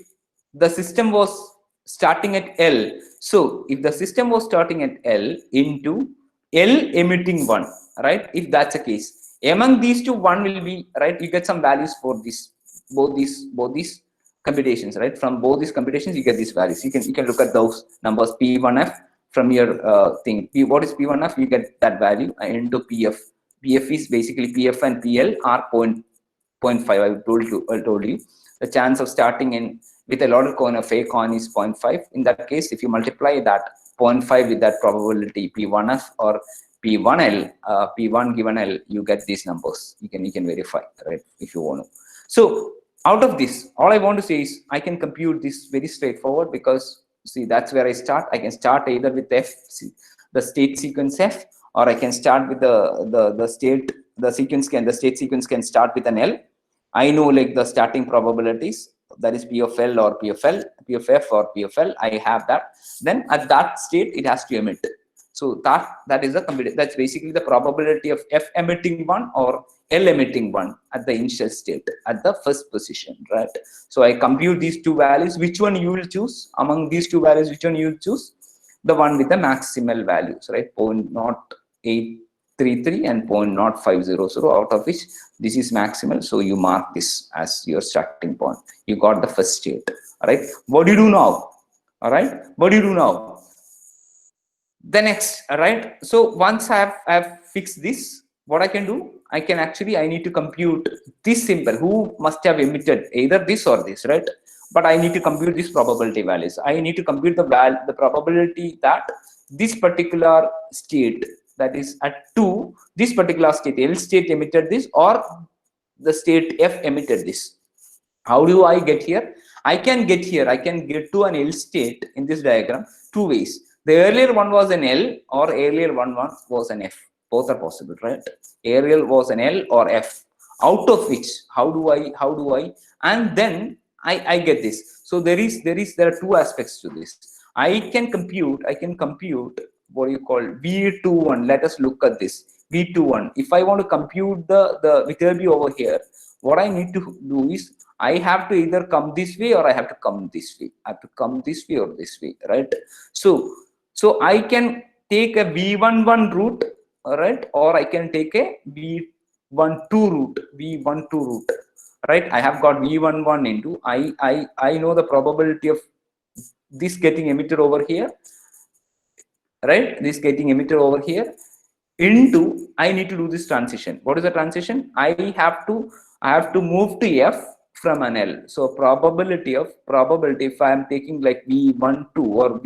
the system was starting at L, so if the system was starting at L into L emitting 1, right? If that's the case, among these two, 1 will be, right? You get some values for this, both these computations, right? From both these computations, you get these values. You can look at those numbers, P1F from your thing. What is P1F? You get that value into PF. PF is basically PF and PL are 0.5. I told you the chance of starting in with a loaded coin, a fake coin is 0.5. In that case, if you multiply that 0.5 with that probability P1F or P1L, P1 given L, you get these numbers. You can verify, right, if you want to. So out of this, all I want to say is I can compute this very straightforward, because see, that's where I start. I can start either with F, the state sequence F, or I can start with the state sequence can start with an L. I know like the starting probabilities, that is P of L or P of L, P of F or P of L. I have that. Then at that state, it has to emit. So that is that's basically the probability of F emitting one or L emitting one at the initial state, at the first position, right? So I compute these two values. Which one you will choose among these two values? Which one you will choose? The one with the maximal values, right? 0.833 and 0.0500, out of which this is maximal. So you mark this as your starting point. You got the first state. All right. What do you do now? All right. What do you do now? The next, all right. So once I have fixed this, what I can do, I need to compute this symbol who must have emitted either this or this, right? But I need to compute these probability values. I need to compute the probability that this particular state, that is at 2, this particular state, L state emitted this, or the state F emitted this. How do I get here? I can get to an L state in this diagram two ways. The earlier one was an L, or earlier one was an F. Both are possible, right? Earlier was an L or F. Out of which, how do I, and then I get this. So there are two aspects to this. I can compute what you call V21. Let us look at this. V21. If I want to compute the Viterbi over here, what I need to do is I have to either come this way or I have to come this way. I have to come this way or this way, right? So I can take a V11 route, right, or I can take a V12 route, right? I have got V11 into I know the probability of this getting emitted over here, right? This getting emitted over here into, I need to do this transition. What is the transition? I have to move to F from an L. So probability if I am taking like V12 or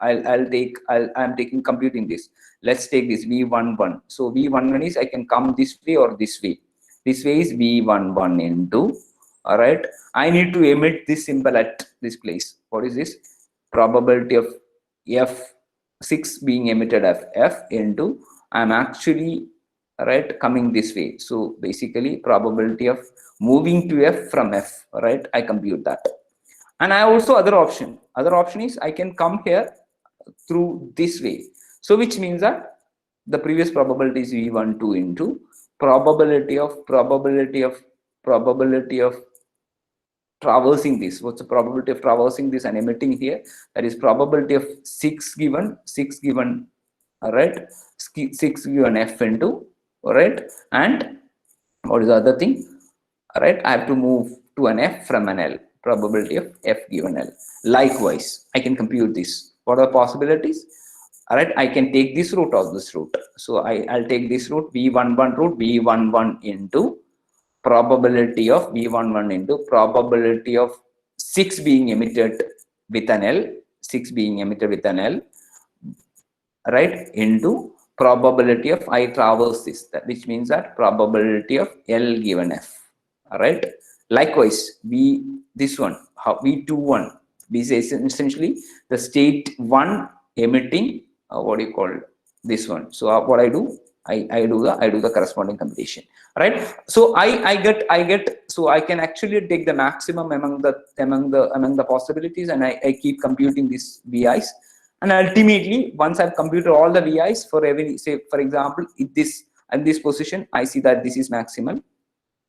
I'm taking computing this. Let's take this V11. So V11 is I can come this way or this way. This way is V11 into, all right. I need to emit this symbol at this place. What is this? Probability of F6 being emitted at F into, I'm actually, right, coming this way. So basically probability of moving to F from F, right? I compute that. And I also other option is I can come here through this way. So which means that the previous probability is V12 into probability of traversing this. What's the probability of traversing this and emitting here? That is probability of 6 given, all right, 6 given F into, all right, and what is the other thing? All right, I have to move to an F from an L. Probability of F given L. Likewise, I can compute this. What are the possibilities? All right, I can take this route or this route. So I'll take this route, V11 route, V11 into probability of V11 into probability of 6 being emitted with an L, 6 being emitted with an L, right, into probability of I traverse this, which means that probability of L given F. All right. Likewise, this one, V21, this is essentially the state 1 emitting, what do you call this one? So what I do, I do the corresponding computation, right? So I get so I can actually take the maximum among the possibilities, and I keep computing these VIs, and ultimately once I've computed all the VIs for every, say for example, in this position, I see that this is maximal.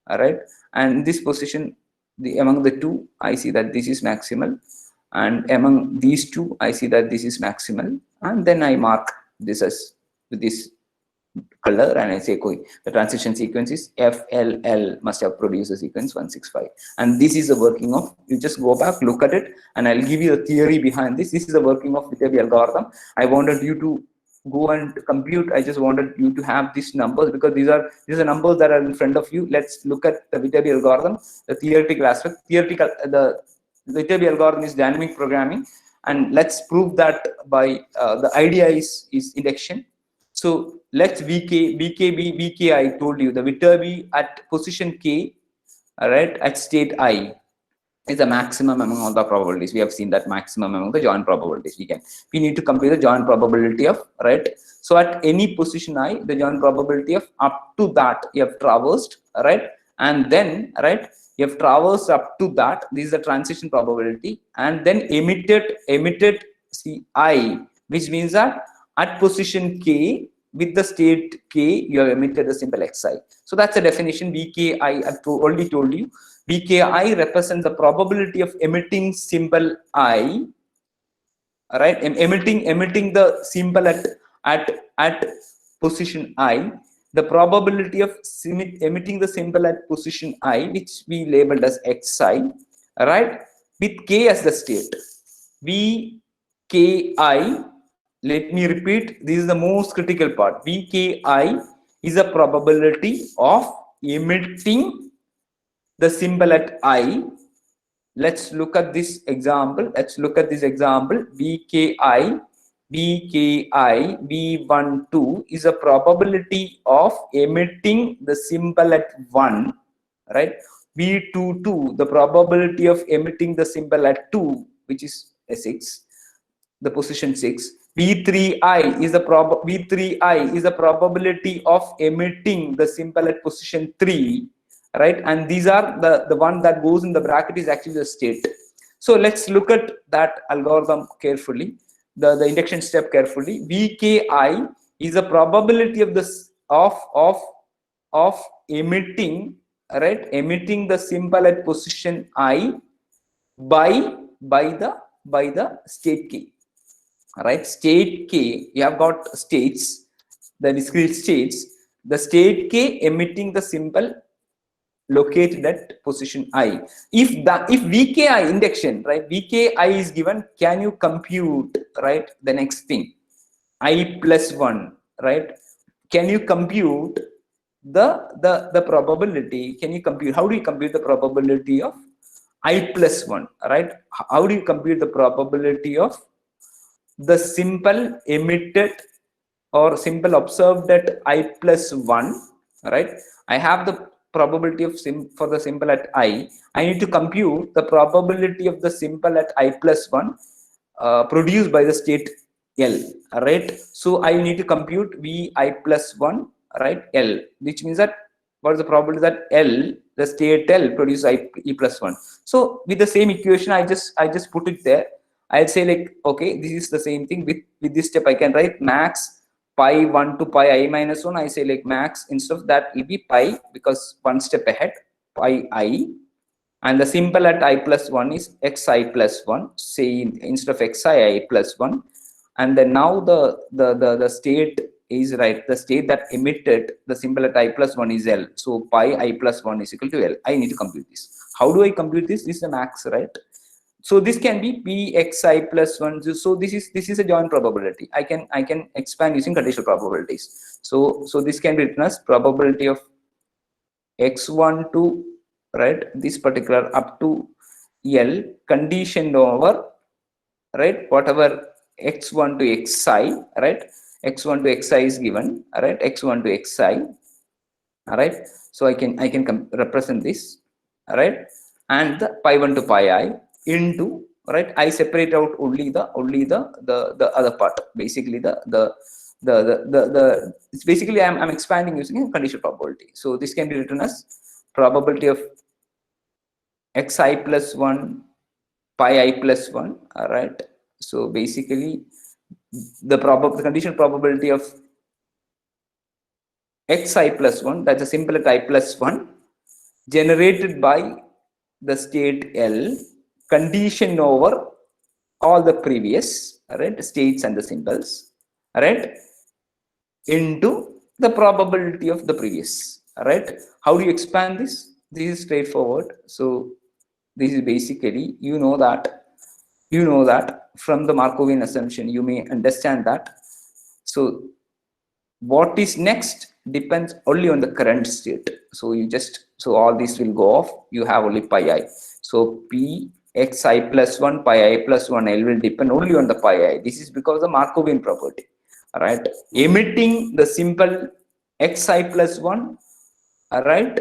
All right, and this position, among the two, I see that this is maximal, and among these two, I see that this is maximal, and then I mark this as with this color, and I say the transition sequence is FLL must have produced a sequence 165, and this is the working of. You just go back, look at it, and I'll give you the theory behind this. This is the working of Viterbi algorithm. I wanted you to go and compute. I just wanted you to have these numbers because these are numbers that are in front of you. Let's look at the Viterbi algorithm, the theoretical aspect. The Viterbi algorithm is dynamic programming, and let's prove that by the idea is induction. So let's vk I told you the Viterbi at position k, right, at state I is the maximum among all the probabilities. We have seen that maximum among the joint probabilities. We need to compute the joint probability of, right. So at any position I, the joint probability of up to that you have traversed, right, and then, right, you have traversed up to that. This is the transition probability, and then emitted ci, which means that at position k with the state k you have emitted a symbol xi. So that's the definition. Vki I've already told you. Vki represents the probability of emitting symbol I, right? Emitting the symbol at position I. The probability of emitting the symbol at position I, which we labeled as xi, right? With k as the state. Vki, let me repeat, this is the most critical part. Vki is a probability of emitting the symbol at I. Let's look at this example. Vki V12 is a probability of emitting the symbol at 1, right? V22, the probability of emitting the symbol at 2, which is a 6, the position 6. V3i is the probability of emitting the symbol at position 3, right? And these are the one that goes in the bracket is actually the state. So let's look at that algorithm carefully, the induction step carefully. Vki is a probability of this of emitting, right, emitting the symbol at position I by the state k, right? State k, you have got states, the discrete states, the state k emitting the symbol located at position I. If Vki induction, right, Vki is given, can you compute, right, the next thing, I plus 1, right? Can you compute the probability? Can you compute, how do you compute the probability of I plus 1, right? How do you compute the probability of the symbol emitted or symbol observed at I plus 1, right? I have the probability of for the symbol at I need to compute the probability of the symbol at I plus 1 produced by the state L, right? So I need to compute Vi plus 1, right, L, which means that what is the probability that L, the state L, produces E plus 1. So with the same equation, I just put it there. I'll say like, okay, this is the same thing. With this step I can write max pi 1 to pi I minus 1. I say like max, instead of that will be pi, because one step ahead, pi I, and the symbol at I plus 1 is xi plus 1, say instead of xi I plus 1. And then now the state is, right, the state that emitted the symbol at I plus 1 is L. So pi I plus 1 is equal to L. I need to compute this. How do I compute this? This is the max, right? So this can be Pxi plus 1. So this is a joint probability. I can expand using conditional probabilities. So this can be written as probability of x1 to, right, this particular up to L conditioned over, right, whatever x1 to xi, right, x1 to xi is given, right, x1 to xi, all right. So I can represent this, right, and the pi 1 to pi I into, right, I separate out only the other part, basically it's basically I'm expanding using a conditional probability. So this can be written as probability of xi plus 1 pi I plus 1, all right. So basically the conditional probability of xi plus 1, that's a symbol at I plus 1, generated by the state L, conditioned over all the previous, right, states and the symbols, right, into the probability of the previous, right? How do you expand this? This is straightforward. So this is basically, you know that from the Markovian assumption, you may understand that. So what is next depends only on the current state. So so all these will go off. You have only pi I. So P xi plus 1 pi I plus 1 L will depend only on the pi I. This is because of the Markovian property. right? Emitting the simple xi plus 1, right,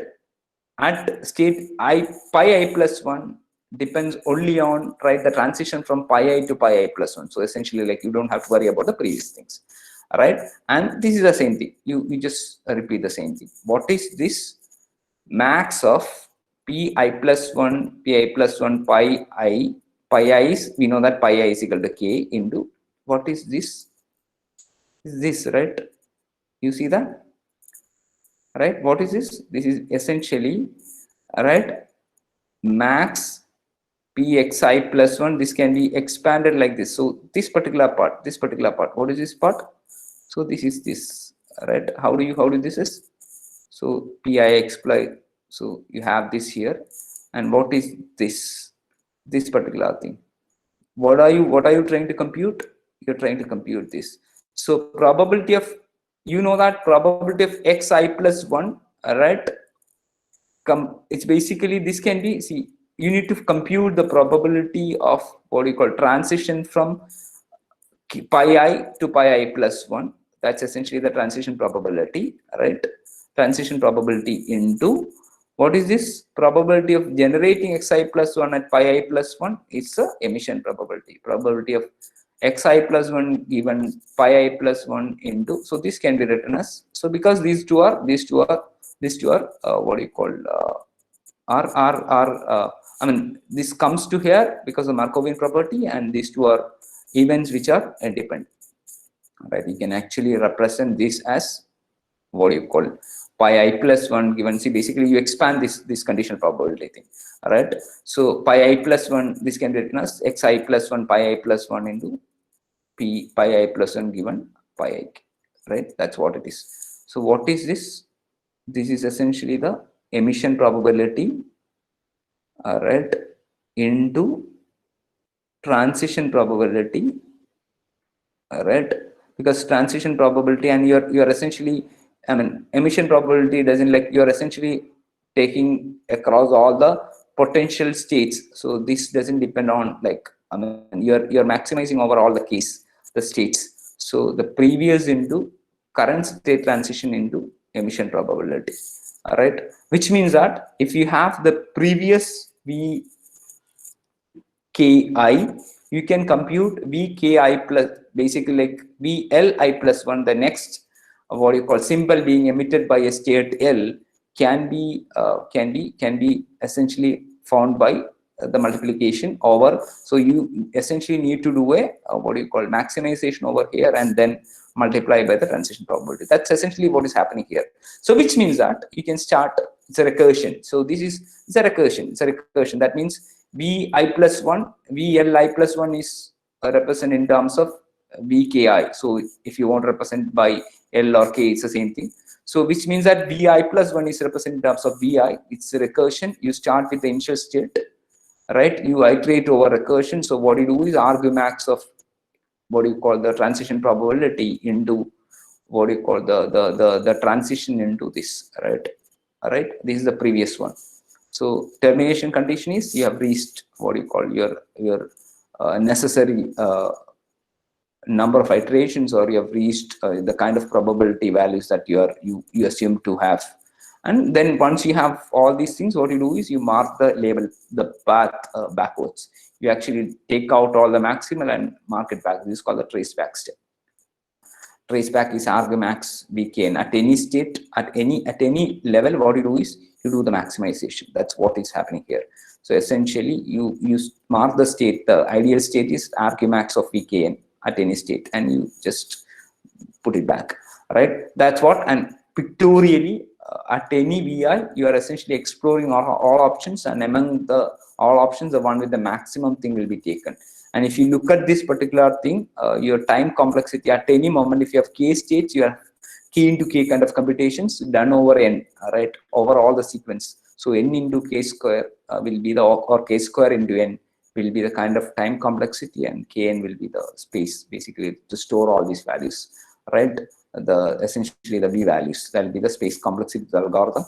at state I pi I plus 1 depends only on, right, the transition from pi I to pi I plus 1. So essentially, like, you don't have to worry about the previous things, right? And this is the same thing. You just repeat the same thing. What is this? Max of pi plus 1 pi plus 1 pi I is, we know that pi I is equal to k into, what is this? Is this, right? You see that, right? What is this? This is essentially, right, max pxi plus 1. This can be expanded like this. So this particular part, what is this part? So this is this, right? How do this is? So pix plus, so you have this here, and what is this particular thing? What are you trying to compute? You're trying to compute this. So probability of, you know that probability of xi plus 1, right? It's basically, this can be, see, you need to compute the probability of what you call transition from pi I to pi I plus 1. That's essentially the transition probability, right? Transition probability into, what is this? Probability of generating xi plus 1 at pi I plus 1. It's the emission probability. Probability of xi plus 1 given pi I plus 1 into, so this can be written as, so because these two are what do you call, I mean, this comes to here because of Markovian property, and these two are events which are independent, right? You can actually represent this as, what do you call, pi I plus 1 given, see, basically you expand this conditional probability thing, right? So pi I plus 1, this can be written as xi plus 1 pi I plus 1 into pi I plus 1 given pi I, right? That's what it is. So what is this? This is essentially the emission probability, right, into transition probability, right? Because transition probability, and you're essentially, I mean, emission probability doesn't, like, you're essentially taking across all the potential states. So this doesn't depend on, like, I mean, you're maximizing over all the states. So the previous into current state transition into emission probability, all right? Which means that if you have the previous v ki, you can compute vki plus, basically like vli plus 1, the next, what you call, symbol being emitted by a state L can be essentially found by the multiplication over. So you essentially need to do a what do you call, maximization over here, and then multiply by the transition probability. That's essentially what is happening here. So which means that you can start, it's a recursion. So it's a recursion. That means vi plus 1, vli plus 1 is represented in terms of vki. So if you want to represent by L or K, it's the same thing. So which means that vi plus 1 is represented in terms of vi. It's a recursion. You start with the initial state, right? You iterate over recursion. So what you do is argmax of, what do you call, the transition probability into, what do you call, the transition into this, right? All right, this is the previous one. So termination condition is, you have reached, what do you call, your necessary number of iterations, or you have reached the kind of probability values that you assume to have. And then once you have all these things, what you do is you mark the label, the path backwards. You actually take out all the maximal and mark it back. This is called the traceback step. Traceback is argmax vkn at any state, at any level. What you do is you do the maximization. That's what is happening here. So essentially, you mark the state. The ideal state is argmax of vkn at any state, and you just put it back, right? That's what. And pictorially, at any vi, you are essentially exploring all options, and among the all options, the one with the maximum thing will be taken. And if you look at this particular thing, your time complexity at any moment, if you have k states, you have k into k kind of computations done over n, right, over all the sequence. So n into k square will be the, or k square into n will be the kind of time complexity, and kn will be the space, basically, to store all these values, right? The essentially the v values, that will be the space complexity of the algorithm.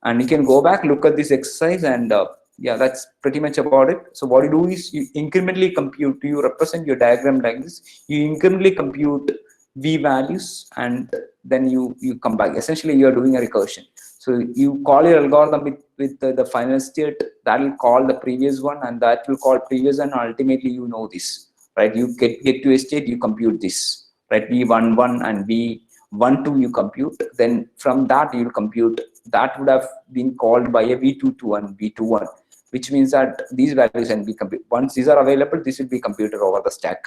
And you can go back, look at this exercise, and yeah, that's pretty much about it. So what you do is you incrementally compute, you represent your diagram like this, you incrementally compute v values, and then you come back. Essentially, you are doing a recursion. So you call your algorithm with the final state, that will call the previous one, and that will call previous, and ultimately you know this, right? You get to a state, you compute this, right? v11 and v12 you compute. Then from that you will compute, that would have been called by a v22 and v21, which means that these values can be computed. Once these are available, this will be computed over the stack,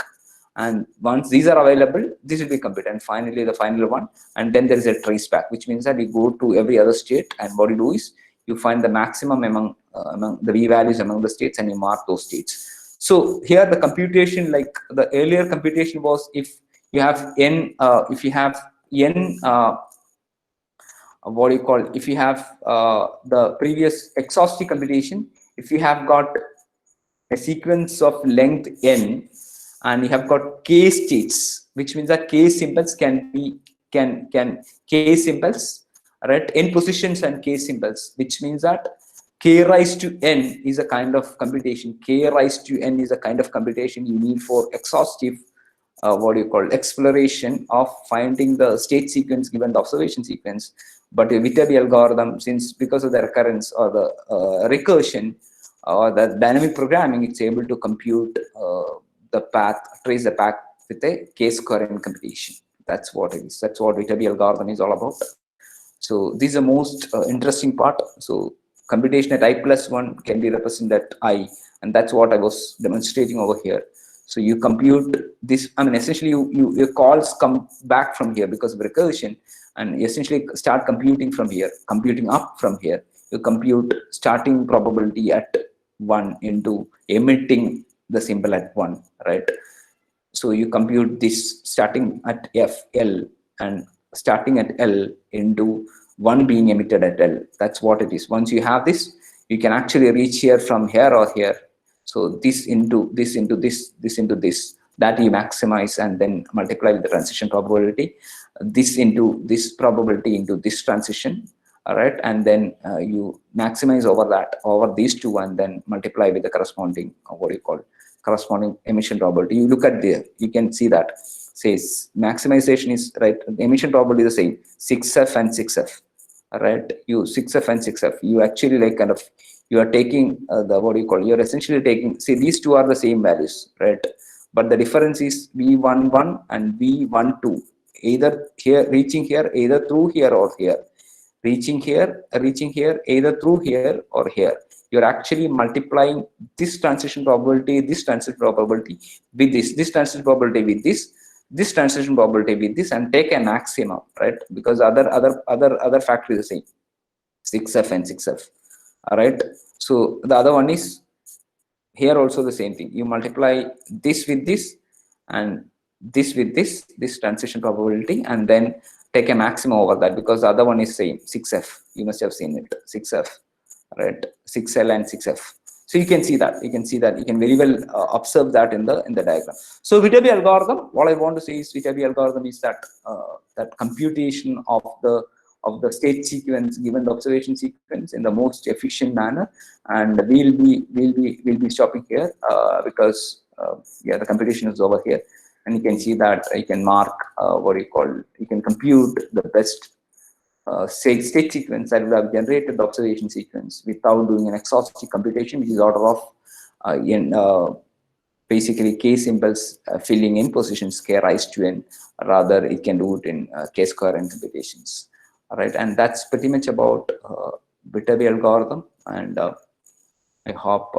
and once these are available, this will be computed, and finally the final one. And then there is a trace back, which means that you go to every other state, and what you do is you find the maximum among the v values among the states, and you mark those states. So here the computation, like the earlier computation was, if you have n if you have n what do you call, if you have the previous exhaustive computation, if you have got a sequence of length n, and you have got k states, which means that k symbols can be k symbols, right? N positions and k symbols, which means that k raised to n is a kind of computation. K raised to n is a kind of computation you need for exhaustive what do you call, exploration of finding the state sequence given the observation sequence. But a Viterbi algorithm, since because of the recurrence or the recursion or the dynamic programming, it's able to compute the path, trace the path with a k-square computation. That's what it is. That's what Viterbi algorithm is all about. So this is the most interesting part. So computation at I+1 can be represented at I, and that's what I was demonstrating over here. So you compute this, I mean, essentially your calls come back from here because of recursion, and essentially start computing from here, computing up from here. You compute starting probability at 1 into emitting the symbol at 1, right? So you compute this starting at FL and starting at L into 1 being emitted at L. That's what it is. Once you have this, you can actually reach here from here or here. So this into this into this, this into this, that you maximize and then multiply with the transition probability, this into this probability into this transition, all right, and then you maximize over that, over these two, and then multiply with the corresponding what do you call, corresponding emission probability. You look at there, you can see that says maximization is right, the emission probability is the same, 6f and 6f, right? You 6f and 6f, you actually like kind of, you are taking the what do you call, you're essentially taking, see, these two are the same values, right? But the difference is v11 and v12, either here reaching here, either through here or here, reaching here either through here or here. You're actually multiplying this transition probability with this transition probability with this transition probability with this, and take a maximum, right? Because other factor is the same, 6f and 6f, all right? So the other one is here also the same thing. You multiply this with this and this with this transition probability, and then take a maximum over that, because the other one is same, 6f. You must have seen it, 6f, right? 6l and 6f. So you can see that. You can very well observe that in the diagram. So Viterbi algorithm, what I want to say is Viterbi algorithm is that that computation of the state sequence given the observation sequence in the most efficient manner. And we'll be stopping here because yeah, the computation is over here, and you can see that you can mark what you call, you can compute the best state sequence that will have generated the observation sequence without doing an exhaustive computation, which is order of basically k symbols filling in positions k raised to n. Rather, it can do it in k-square n computations. All right, and that's pretty much about Viterbi algorithm, and I hope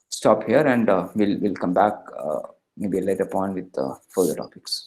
stop here, and we'll come back maybe a later point with further topics.